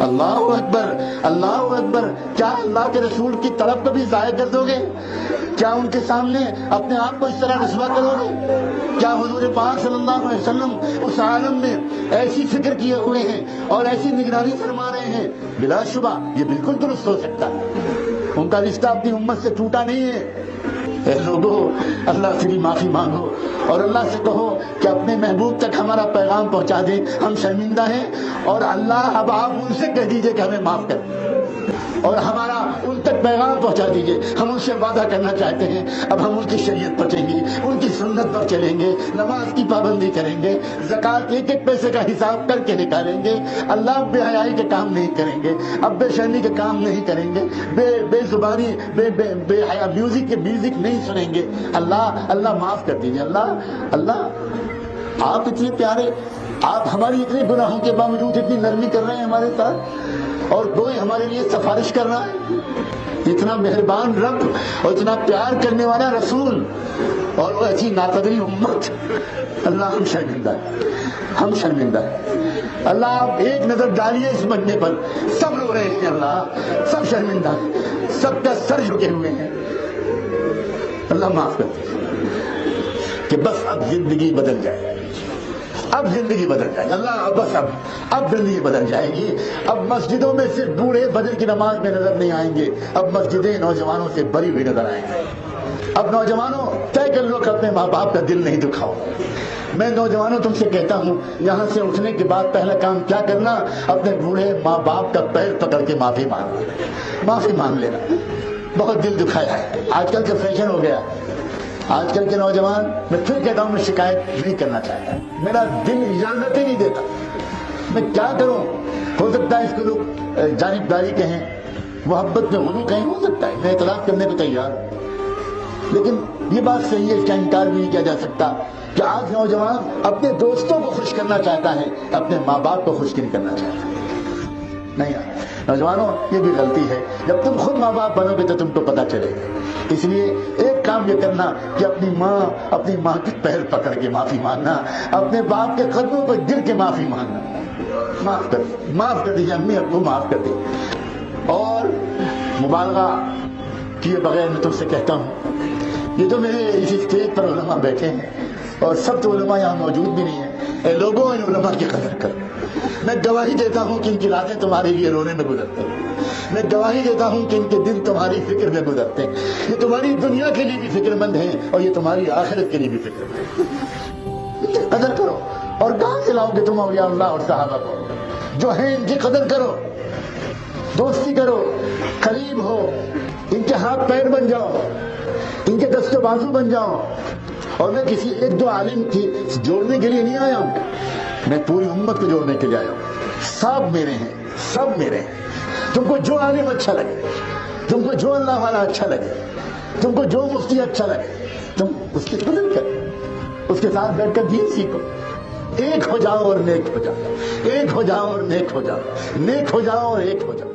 اللہ اکبر، اللہ اکبر۔ کیا اللہ کے رسول کی طرف کو بھی ضائع کر دو گے؟ کیا ان کے سامنے اپنے آپ کو اس طرح رسوا کرو گے؟ کیا حضور پاک صلی اللہ علیہ وسلم اس عالم میں ایسی فکر کیے ہوئے ہیں اور ایسی نگرانی فرما رہے ہیں؟ بلا شبہ یہ بالکل درست ہو سکتا ہے، ان کا رشتہ اپنی امت سے ٹوٹا نہیں ہے۔ اے لوگو، اللہ سے بھی معافی مانگو اور اللہ سے کہو کہ اپنے محبوب تک ہمارا پیغام پہنچا دیں، ہم شرمندہ ہیں، اور اللہ اب آپ ان سے کہہ دیجئے کہ ہمیں معاف کر، اور ہمارا ان تک پیغام پہنچا دیجئے۔ ہم ان سے وعدہ کرنا چاہتے ہیں، اب ہم ان کی شریعت پر چلیں گے، ان کی سنت پر چلیں گے، نماز کی پابندی کریں گے، زکوٰۃ ایک ایک پیسے کا حساب کر کے نکالیں گے، اللہ بے حیائی کے کام نہیں کریں گے، اب بے شرمی کے کام نہیں کریں گے، بے زبانی بے حیا میوزک نہیں سنیں گے۔ اللہ معاف کر دیجئے۔ اللہ آپ اتنے پیارے، آپ ہماری اتنے گناہوں کے باوجود اتنی نرمی کر رہے ہیں ہمارے ساتھ، اور کوئی ہمارے لیے سفارش کر رہا ہے؟ اتنا مہربان رب اور اتنا پیار کرنے والا رسول اور وہ ایسی ناقدری امت۔ اللہ ہم شرمندہ ہیں، ہم شرمندہ ہیں۔ اللہ آپ ایک نظر ڈالیے اس مجمع پر، سب رو رہے ہیں، اللہ سب شرمندہ ہیں، سب کا سر جھکے ہوئے ہیں۔ اللہ معاف کر دیجیے کہ بس اب زندگی بدل جائے، اب زندگی بدل جائے۔ اللہ بس اب زندگی بدل جائے گی۔ اب مسجدوں میں صرف بوڑھے فجر کی نماز میں نظر نہیں آئیں گے، اب مسجدیں نوجوانوں سے بھری ہوئی نظر آئیں گے۔ اب نوجوانوں طے کر لو کہ اپنے ماں باپ کا دل نہیں دکھاؤ۔ میں نوجوانوں تم سے کہتا ہوں، یہاں سے اٹھنے کے بعد پہلا کام کیا کرنا؟ اپنے بوڑھے ماں باپ کا پیر پکڑ کے معافی مانگ لینا۔ بہت دل دکھایا ہے، آج کل کا فیشن ہو گیا۔ آج کل کے نوجوان، میں پھر کہتا ہوں، میں شکایت نہیں کرنا چاہتا، میرا دل اجازت ہی نہیں دیتا، میں کیا کروں؟ ہو سکتا ہے اس کو لوگ جانبداری کہیں، محبت میں غلو کہیں، ہو سکتا ہے، میں اعتراف کرنے کو تیار ہوں، لیکن یہ بات صحیح ہے، اس کا انکار بھی نہیں کیا جا سکتا کہ آج نوجوان اپنے دوستوں کو خوش کرنا چاہتا ہے، اپنے ماں باپ کو خوش نہیں کرنا چاہتا۔ نہیں نوجوانوں، یہ بھی غلطی ہے، جب تم خود ماں باپ بنو گے تو تم کو پتہ چلے گا۔ اس لیے ایک کام یہ کرنا کہ اپنی ماں کے پیر پکڑ کے معافی مانگنا، اپنے باپ کے قدموں پر گر کے معافی مانگنا۔ معاف کر دیجیے امی ابو، معاف کر دیجیے۔ اور مبالغہ کیے بغیر میں تم سے کہتا ہوں، یہ تو میرے اس اسٹیج پر علماء بیٹھے ہیں اور سب تو علماء یہاں موجود بھی نہیں ہیں، اے لوگوں ان علماء کی قدر کرو۔ میں گواہی دیتا ہوں کہ ان کی راتیں تمہارے لیے رونے میں گزرتے ہیں، میں گواہی دیتا ہوں کہ ان کے دن تمہاری فکر میں گزرتے ہیں، یہ تمہاری دنیا کے لیے بھی فکر مند ہیں اور یہ تمہاری آخرت کے لیے بھی فکر مند ہیں۔ قدر کرو، اور کہاں سے لاؤ گے تم اولیاء اللہ اور صحابہ کو؟ جو ہیں ان کی قدر کرو، دوستی کرو، قریب ہو، ان کے ہاتھ پیر بن جاؤ، ان کے دست و بازو بن جاؤ۔ اور میں کسی ایک دو عالم کی جوڑنے کے لیے نہیں آیا ہوں، میں پوری امت کو جوڑنے کے لیے آیا ہوں۔ سب میرے ہیں، سب میرے ہیں۔ تم کو جو عالم اچھا لگے، تم کو جو اللہ والا اچھا لگے، تم کو جو مفتی اچھا لگے، تم اس کی قدر کرو، اس کے ساتھ بیٹھ کر دین سیکھو۔ ایک ہو جاؤ اور نیک ہو جاؤ، ایک ہو جاؤ اور نیک ہو جاؤ، نیک ہو جاؤ اور ایک ہو جاؤ۔